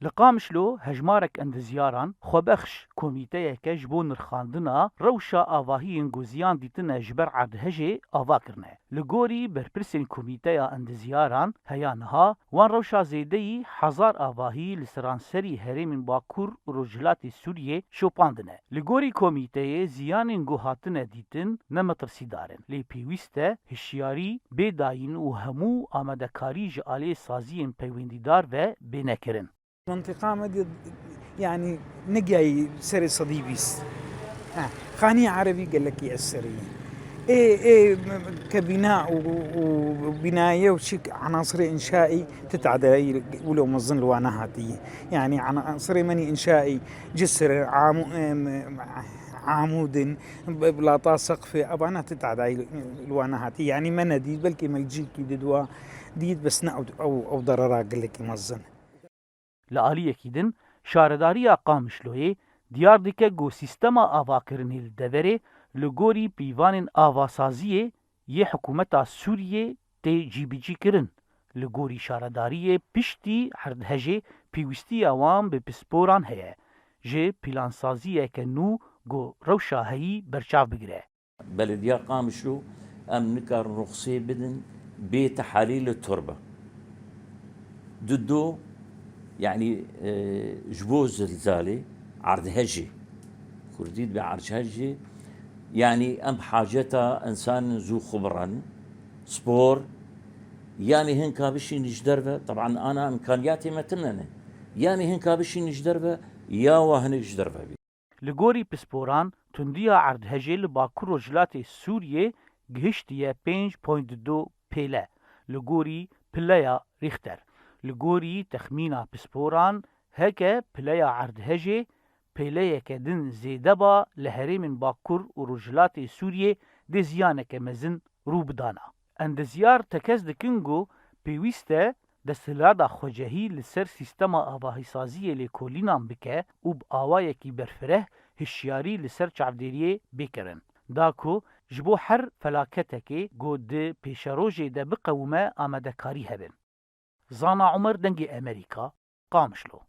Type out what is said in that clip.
لقامشلو هجمارك اند زیاران خوبخش کمیته که جبو نرخاندنا روشا آواهی گوزیان دیتنه جبر عدهجه آوا کرنه. لگوری برپرسین کمیته اند زیاران هیانها وان روشا زیدهی 1000 آواهی لسرانسری هرمین باکور رجلات سوریه شوپاندنه. لگوری کمیته زیان گوهاتنه دیتن نمترسی دارن. لی پیوسته هشیاری بداین و همو آمدکاری جعالی سازی پیوندیدار و بینکرن. منطقة مدي يعني نجاي سري صديبيس خاني عربي قال لك يأسري ايه كبناء وبناية وشك عناصر إنشائي تتعدى ولو مظن الوانهاتي يعني عناصر مني إنشائي جسر عمود بلاطة سقف أبانا تتعدى الوانهاتي يعني مناديد بلكي ملجيكي ددوا ديد بس أو ضررا قال لك مظن لآلیەکی دن شارەداریە قامشلۆیê diyar dike ku sîstema avakirinê li deverê li gorî pîvanên avasaziyê yê hikûmeta Sûriyê tê cîbicî kirin. Li gorî şaredariyê piştî herdhejê pîwistiya wan bi pisporan heye ji pîlansaziyeke nû ku rewşa heyî berçav bigire. بلدية قامشلو أم نكر رخصي بدن بتحاليل التربة ضده يعني جبوز زلزالي عرض هجي كرديد بعرض هجي يعني أم حاجتها إنسان ذو خبرا سبور يعني هنكا بشي نجدربه طبعا أنا إمكانياتي ما تمننه يعني هنكا بشي نجدربه يا وهنك جدربه li gorî pisporan tundiya erdhejê li Bakur Rojhilatê Sûriyê gihiştiye 5.2 pêle li gorî pileya Richter. Li gorî texmîna pisporan heke pileya erdhejê pêleyeke din zêde ba li herêmên Bakur û Rojhilatê Sûriyê dê ziyaneke mezin rû bidana. Endezyar tekez dikin ku pêwîst e desthilatda xwecehî li ser sîstema avahîsaziyê lêkolînan bike û bi awayekî berfireh hişyarî li ser çavdêriyê bêkirin. Da ku ji bo her felaketekê ku di pêşerojê de biqewime amadekarî hebin. Zana Umer dengê Amerîka, Qamişlo.